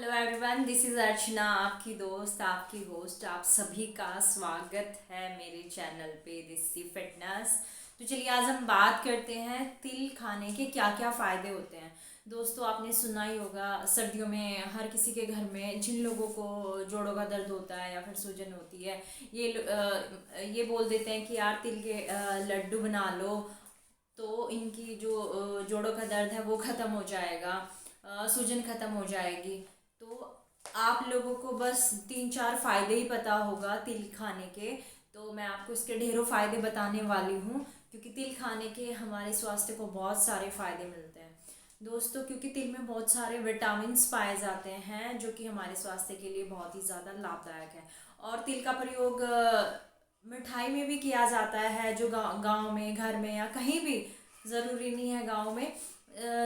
Hello everyone, this is अर्चना, आपकी दोस्त, आपकी होस्ट। आप सभी का स्वागत है मेरे चैनल पे देसी फिटनेस। तो चलिए आज हम बात करते हैं तिल खाने के क्या क्या फ़ायदे होते हैं। दोस्तों, आपने सुना ही होगा सर्दियों में हर किसी के घर में जिन लोगों को जोड़ों का दर्द होता है या फिर सूजन होती है, ये बोल देते हैं कि यार तिल के लड्डू बना लो तो इनकी जो जोड़ों का दर्द है वो ख़त्म हो जाएगा, सूजन ख़त्म हो जाएगी। तो आप लोगों को बस 3-4 फ़ायदे ही पता होगा तिल खाने के। तो मैं आपको इसके ढेरों फ़ायदे बताने वाली हूँ, क्योंकि तिल खाने के हमारे स्वास्थ्य को बहुत सारे फ़ायदे मिलते हैं दोस्तों। क्योंकि तिल में बहुत सारे विटामिन्स पाए जाते हैं जो कि हमारे स्वास्थ्य के लिए बहुत ही ज़्यादा लाभदायक है। और तिल का प्रयोग मिठाई में भी किया जाता है, जो गाँव में, घर में या कहीं भी, ज़रूरी नहीं है गाँव में।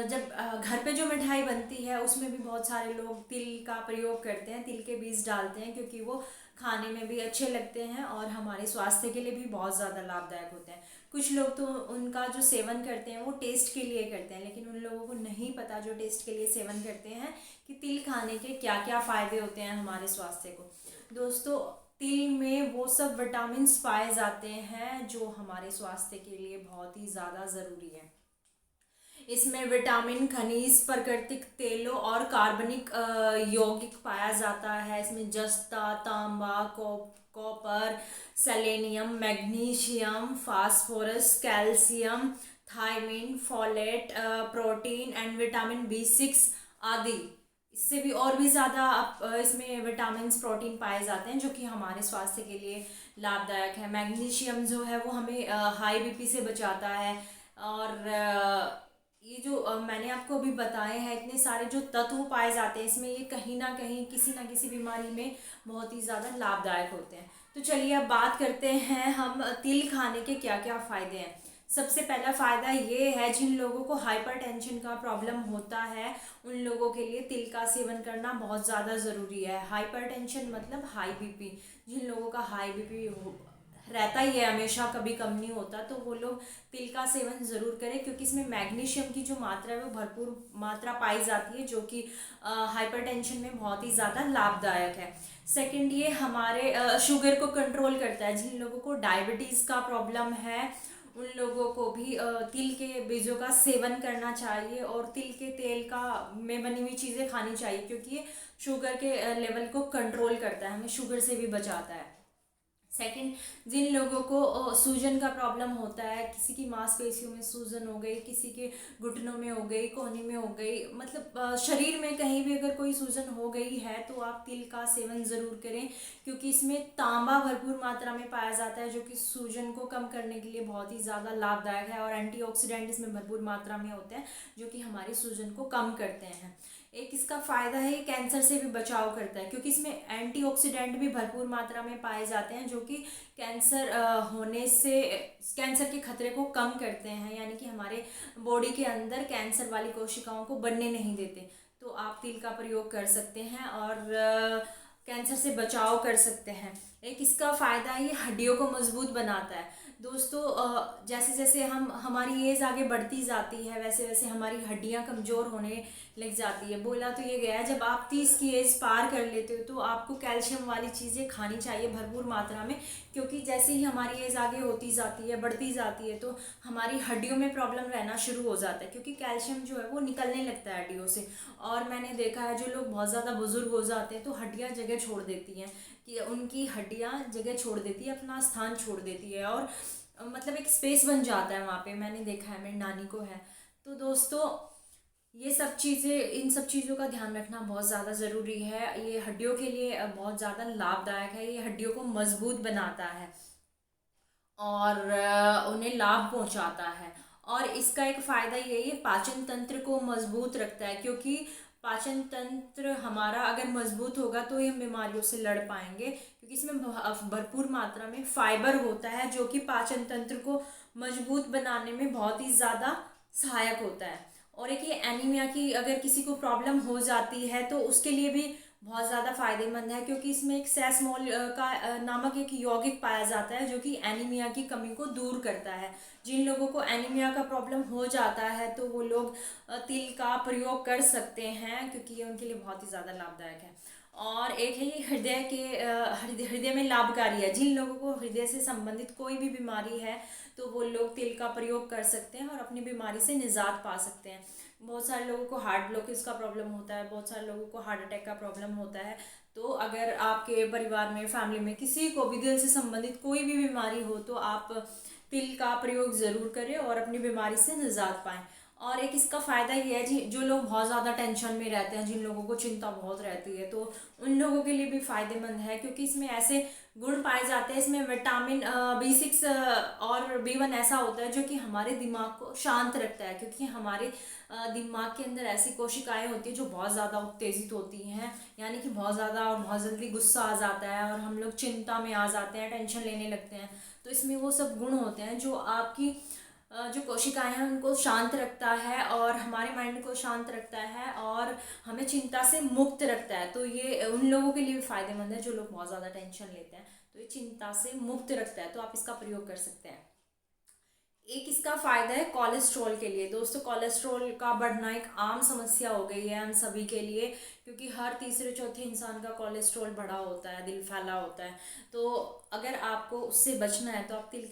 जब घर पे जो मिठाई बनती है उसमें भी बहुत सारे लोग तिल का प्रयोग करते हैं, तिल के बीज डालते हैं, क्योंकि वो खाने में भी अच्छे लगते हैं और हमारे स्वास्थ्य के लिए भी बहुत ज़्यादा लाभदायक होते हैं। कुछ लोग तो उनका जो सेवन करते हैं वो टेस्ट के लिए करते हैं, लेकिन उन लोगों को नहीं पता जो टेस्ट के लिए सेवन करते हैं कि तिल खाने के क्या क्या फ़ायदे होते हैं हमारे स्वास्थ्य को। दोस्तों, तिल में वो सब विटामिन्स पाए जाते हैं जो हमारे स्वास्थ्य के लिए बहुत ही ज़्यादा ज़रूरी है। इसमें विटामिन, खनिज, प्राकृतिक तेलों और कार्बनिक यौगिक पाया जाता है। इसमें जस्ता, तांबा, copper, selenium, magnesium, phosphorus, calcium, thiamine, folate, protein and vitamin B6 आदि। इससे भी और भी ज़्यादा इसमें विटामिन, प्रोटीन पाए जाते हैं जो कि हमारे स्वास्थ्य के लिए लाभदायक है। मैग्नीशियम जो है वो हमें हाई बीपी से बचाता है। और ये जो मैंने आपको अभी बताए हैं, इतने सारे जो तत्व पाए जाते हैं इसमें, ये कहीं ना कहीं किसी ना किसी बीमारी में बहुत ही ज़्यादा लाभदायक होते हैं। तो चलिए अब बात करते हैं हम तिल खाने के क्या क्या फ़ायदे हैं। सबसे पहला फ़ायदा ये है, जिन लोगों को हाइपरटेंशन का प्रॉब्लम होता है उन लोगों के लिए तिल का सेवन करना बहुत ज़्यादा ज़रूरी है। हाइपरटेंशन मतलब हाई बीपी। जिन लोगों का हाई बीपी रहता ही है हमेशा, कभी कम नहीं होता, तो वो लोग तिल का सेवन ज़रूर करें, क्योंकि इसमें मैग्नीशियम की जो मात्रा है वो भरपूर मात्रा पाई जाती है, जो कि हाइपरटेंशन में बहुत ही ज़्यादा लाभदायक है। सेकंड, ये हमारे शुगर को कंट्रोल करता है। जिन लोगों को डायबिटीज़ का प्रॉब्लम है उन लोगों को भी तिल के बीजों का सेवन करना चाहिए और तिल के तेल का में बनी हुई चीज़ें खानी चाहिए, क्योंकि ये शुगर के लेवल को कंट्रोल करता है, हमें शुगर से भी बचाता है। सेकंड, जिन लोगों को सूजन का प्रॉब्लम होता है, किसी की मांसपेशियों में सूजन हो गई, किसी के घुटनों में हो गई, कोहनी में हो गई, मतलब शरीर में कहीं भी अगर कोई सूजन हो गई है तो आप तिल का सेवन ज़रूर करें, क्योंकि इसमें तांबा भरपूर मात्रा में पाया जाता है जो कि सूजन को कम करने के लिए बहुत ही ज़्यादा लाभदायक है। और एंटीऑक्सीडेंट इसमें भरपूर मात्रा में होते हैं जो कि हमारी सूजन को कम करते हैं। एक इसका फ़ायदा है, ये कैंसर से भी बचाव करता है, क्योंकि इसमें एंटीऑक्सीडेंट भी भरपूर मात्रा में पाए जाते हैं जो कि कैंसर होने से, कैंसर के खतरे को कम करते हैं, यानी कि हमारे बॉडी के अंदर कैंसर वाली कोशिकाओं को बनने नहीं देते। तो आप तिल का प्रयोग कर सकते हैं और कैंसर से बचाव कर सकते हैं। एक इसका फ़ायदा, ये हड्डियों को मजबूत बनाता है। दोस्तों, जैसे जैसे हमारी एज आगे बढ़ती जाती है वैसे वैसे हमारी हड्डियां कमज़ोर होने लग जाती है। बोला तो ये गया है, जब आप 30 की एज पार कर लेते हो तो आपको कैल्शियम वाली चीज़ें खानी चाहिए भरपूर मात्रा में, क्योंकि जैसे ही हमारी एज आगे होती जाती है, बढ़ती जाती है, तो हमारी हड्डियों में प्रॉब्लम रहना शुरू हो जाता है, क्योंकि कैल्शियम जो है वो निकलने लगता है हड्डियों से। और मैंने देखा है जो लोग बहुत ज़्यादा बुजुर्ग हो जाते हैं तो हड्डियाँ जगह छोड़ देती हैं, कि उनकी हड्डियाँ जगह छोड़ देती है, अपना स्थान छोड़ देती है, और मतलब एक स्पेस बन जाता है वहाँ पे। मैंने देखा है, मेरी नानी को है। तो दोस्तों, ये सब चीज़ें, इन सब चीज़ों का ध्यान रखना बहुत ज़्यादा ज़रूरी है। ये हड्डियों के लिए बहुत ज़्यादा लाभदायक है, ये हड्डियों को मजबूत बनाता है और उन्हें लाभ पहुंचाता है। और इसका एक फ़ायदा ये पाचन तंत्र को मजबूत रखता है, क्योंकि पाचन तंत्र हमारा अगर मजबूत होगा तो ही हम बीमारियों से लड़ पाएंगे, क्योंकि इसमें भरपूर मात्रा में फाइबर होता है जो कि पाचन तंत्र को मजबूत बनाने में बहुत ही ज़्यादा सहायक होता है। और एक ये एनीमिया की अगर किसी को प्रॉब्लम हो जाती है तो उसके लिए भी बहुत ज़्यादा फायदेमंद है, क्योंकि इसमें एक सेसमोल का नामक एक यौगिक पाया जाता है जो कि एनीमिया की कमी को दूर करता है। जिन लोगों को एनीमिया का प्रॉब्लम हो जाता है तो वो लोग तिल का प्रयोग कर सकते हैं, क्योंकि ये उनके लिए बहुत ही ज़्यादा लाभदायक है। और एक है ये हृदय के हृदय में लाभकारी है। जिन लोगों को हृदय से संबंधित कोई भी बीमारी है तो वो लोग तिल का प्रयोग कर सकते हैं और अपनी बीमारी से निजात पा सकते हैं। बहुत सारे लोगों को हार्ट ब्लॉकेज का प्रॉब्लम होता है, बहुत सारे लोगों को हार्ट अटैक का प्रॉब्लम होता है। तो अगर आपके परिवार में, फैमिली में किसी को भी दिल से संबंधित कोई भी बीमारी हो तो आप तिल का प्रयोग ज़रूर करें और अपनी बीमारी से निजात पाएं। और एक इसका फ़ायदा ये है जी, जो लोग बहुत ज़्यादा टेंशन में रहते हैं, जिन लोगों को चिंता बहुत रहती है, तो उन लोगों के लिए भी फ़ायदेमंद है, क्योंकि इसमें ऐसे गुण पाए जाते हैं। इसमें विटामिन B6 और B1 ऐसा होता है जो कि हमारे दिमाग को शांत रखता है, क्योंकि हमारे दिमाग के अंदर ऐसी कोशिकाएं होती है जो बहुत ज़्यादा उत्तेजित होती हैं, यानी कि बहुत ज़्यादा और बहुत जल्दी गुस्सा आ जाता है और हम लोग चिंता में आ जाते हैं, टेंशन लेने लगते हैं। तो इसमें वो सब गुण होते हैं जो आपकी जो कोशिकाएं हैं उनको शांत रखता है और हमारे माइंड को शांत रखता है और हमें चिंता से मुक्त रखता है। तो ये उन लोगों के लिए भी फायदेमंद है जो लोग बहुत ज़्यादा टेंशन लेते हैं, तो ये चिंता से मुक्त रखता है, तो आप इसका प्रयोग कर सकते हैं। एक इसका फायदा है कोलेस्ट्रॉल के लिए। दोस्तों, कोलेस्ट्रॉल का बढ़ना एक आम समस्या हो गई है हम सभी के लिए, क्योंकि हर तीसरे चौथे इंसान का कोलेस्ट्रॉल बढ़ा होता है, दिल फैला होता है। तो अगर आपको उससे बचना है तो आप तिल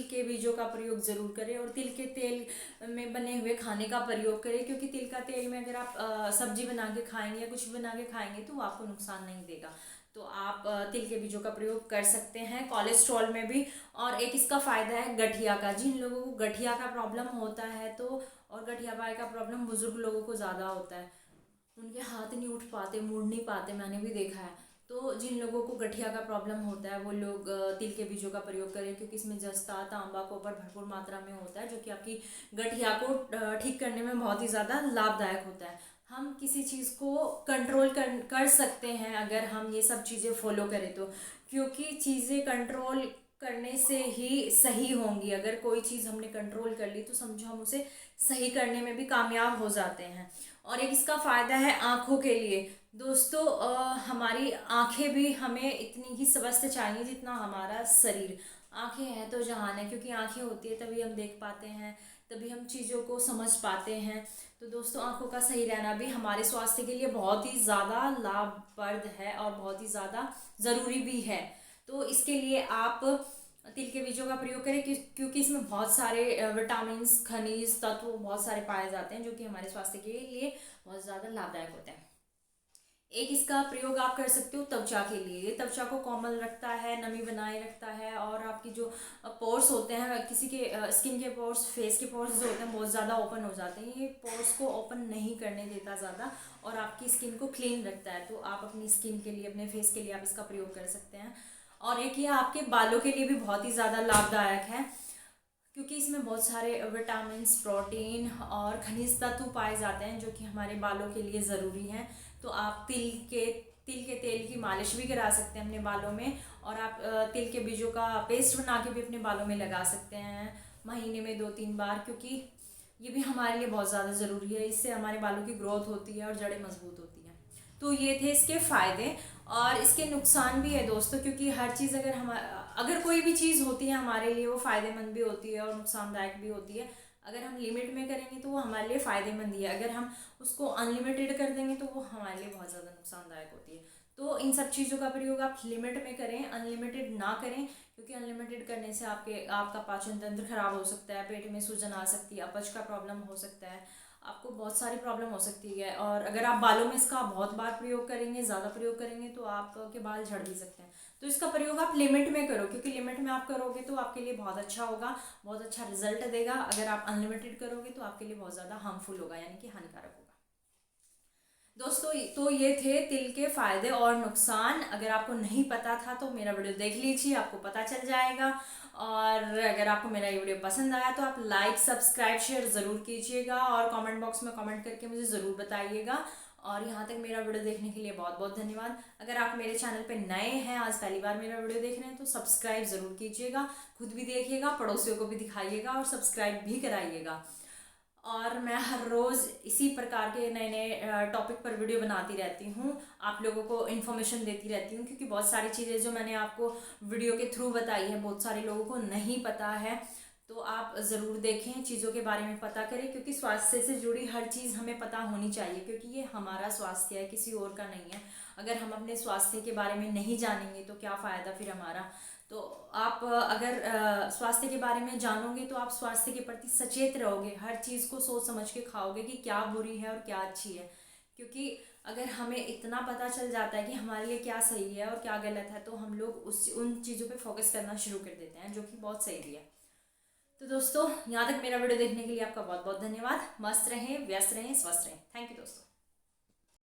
के बीजों का प्रयोग ज़रूर करें और तिल के तेल में बने हुए खाने का प्रयोग करें, क्योंकि तिल का तेल में अगर आप सब्जी बना के खाएंगे या कुछ भी बना के खाएंगे तो वो आपको नुकसान नहीं देगा। तो आप तिल के बीजों का प्रयोग कर सकते हैं कोलेस्ट्रॉल में भी। और एक इसका फ़ायदा है गठिया का। जिन लोगों को गठिया का प्रॉब्लम होता है तो, और गठिया पाए का प्रॉब्लम बुजुर्ग लोगों को ज़्यादा होता है, उनके हाथ नहीं उठ पाते, मुड़ नहीं पाते, मैंने भी देखा है। तो जिन लोगों को गठिया का प्रॉब्लम होता है वो लोग तिल के बीजों का प्रयोग करें, क्योंकि इसमें जस्ता, तांबा, कॉपर भरपूर मात्रा में होता है, जो कि आपकी गठिया को ठीक करने में बहुत ही ज़्यादा लाभदायक होता है। हम किसी चीज़ को कंट्रोल कर सकते हैं अगर हम ये सब चीज़ें फॉलो करें तो, क्योंकि चीज़ें कंट्रोल करने से ही सही होंगी। अगर कोई चीज़ हमने कंट्रोल कर ली तो समझो हम उसे सही करने में भी कामयाब हो जाते हैं। और एक इसका फ़ायदा है आँखों के लिए। दोस्तों, हमारी आँखें भी हमें इतनी ही स्वस्थ चाहिए जितना हमारा शरीर। आँखें हैं तो जहान है, क्योंकि आँखें होती है तभी हम देख पाते हैं, तभी हम चीज़ों को समझ पाते हैं। तो दोस्तों, आँखों का सही रहना भी हमारे स्वास्थ्य के लिए बहुत ही ज़्यादा लाभप्रद है और बहुत ही ज़्यादा ज़रूरी भी है। तो इसके लिए आप तिल के बीजों का प्रयोग करें, क्योंकि इसमें बहुत सारे विटामिन, खनिज तत्व बहुत सारे पाए जाते हैं जो कि हमारे स्वास्थ्य के लिए बहुत ज़्यादा लाभदायक होते हैं। एक इसका प्रयोग आप कर सकते हो त्वचा के लिए। ये त्वचा को कोमल रखता है, नमी बनाए रखता है, और आपकी जो पोर्स होते हैं, किसी के स्किन के पोर्स, फेस के पोर्स जो होते हैं बहुत ज़्यादा ओपन हो जाते हैं, ये पोर्स को ओपन नहीं करने देता ज़्यादा और आपकी स्किन को क्लीन रखता है। तो आप अपनी स्किन के लिए, अपने फेस के लिए आप इसका प्रयोग कर सकते हैं। और एक ये आपके बालों के लिए भी बहुत ही ज़्यादा लाभदायक है, क्योंकि इसमें बहुत सारे विटामिन, प्रोटीन और खनिज तत्व पाए जाते हैं जो कि हमारे बालों के लिए ज़रूरी हैं। तो आप तिल के तेल की मालिश भी करा सकते हैं अपने बालों में, और आप तिल के बीजों का पेस्ट बना के भी अपने बालों में लगा सकते हैं महीने में 2-3 बार, क्योंकि ये भी हमारे लिए बहुत ज़्यादा ज़रूरी है। इससे हमारे बालों की ग्रोथ होती है और जड़ें मजबूत होती हैं। तो ये थे इसके फ़ायदे। और इसके नुकसान भी है दोस्तों, क्योंकि हर चीज़ अगर कोई भी चीज़ होती है हमारे लिए वो फ़ायदेमंद भी होती है और नुकसानदायक भी होती है। अगर हम लिमिट में करेंगे तो वो हमारे लिए फ़ायदेमंद ही है, अगर हम उसको अनलिमिटेड कर देंगे तो वो हमारे लिए बहुत ज़्यादा नुकसानदायक होती है। तो इन सब चीज़ों का प्रयोग आप लिमिट में करें, अनलिमिटेड ना करें, क्योंकि अनलिमिटेड करने से आपका पाचन तंत्र खराब हो सकता है, पेट में सूजन आ सकती है, अपच का प्रॉब्लम हो सकता है, आपको बहुत सारी प्रॉब्लम हो सकती है। और अगर आप बालों में इसका बहुत बार प्रयोग करेंगे, ज़्यादा प्रयोग करेंगे, तो आपके बाल झड़ भी सकते हैं। तो इसका प्रयोग आप लिमिट में करो, क्योंकि लिमिट में आप करोगे तो आपके लिए बहुत अच्छा होगा, बहुत अच्छा रिजल्ट देगा। अगर आप अनलिमिटेड करोगे तो आपके लिए बहुत ज़्यादा हार्मफुल होगा, यानी कि हानिकारक होगा। दोस्तों, तो ये थे तिल के फायदे और नुकसान। अगर आपको नहीं पता था तो मेरा वीडियो देख लीजिए, आपको पता चल जाएगा। और अगर आपको मेरा ये वीडियो पसंद आया तो आप लाइक, सब्सक्राइब, शेयर ज़रूर कीजिएगा और कमेंट बॉक्स में कमेंट करके मुझे ज़रूर बताइएगा। और यहाँ तक मेरा वीडियो देखने के लिए बहुत बहुत धन्यवाद। अगर आप मेरे चैनल पे नए हैं, आज पहली बार मेरा वीडियो देख रहे हैं, तो सब्सक्राइब ज़रूर कीजिएगा, खुद भी देखिएगा, पड़ोसियों को भी दिखाइएगा और सब्सक्राइब भी कराइएगा। और मैं हर रोज़ इसी प्रकार के नए नए टॉपिक पर वीडियो बनाती रहती हूँ, आप लोगों को इन्फॉर्मेशन देती रहती हूँ, क्योंकि बहुत सारी चीज़ें जो मैंने आपको वीडियो के थ्रू बताई है बहुत सारे लोगों को नहीं पता है। तो आप ज़रूर देखें, चीज़ों के बारे में पता करें, क्योंकि स्वास्थ्य से जुड़ी हर चीज़ हमें पता होनी चाहिए, क्योंकि ये हमारा स्वास्थ्य है, किसी और का नहीं है। अगर हम अपने स्वास्थ्य के बारे में नहीं जानेंगे तो क्या फ़ायदा फिर हमारा। तो आप अगर स्वास्थ्य के बारे में जानोगे तो आप स्वास्थ्य के प्रति सचेत रहोगे, हर चीज़ को सोच समझ के खाओगे कि क्या बुरी है और क्या अच्छी है। क्योंकि अगर हमें इतना पता चल जाता है कि हमारे लिए क्या सही है और क्या गलत है, तो हम लोग उन चीज़ों पे फोकस करना शुरू कर देते हैं, जो कि बहुत सही भी है। तो दोस्तों, यहाँ तक मेरा वीडियो देखने के लिए आपका बहुत बहुत धन्यवाद। मस्त रहें, व्यस्त रहें, स्वस्थ रहें। थैंक यू दोस्तों।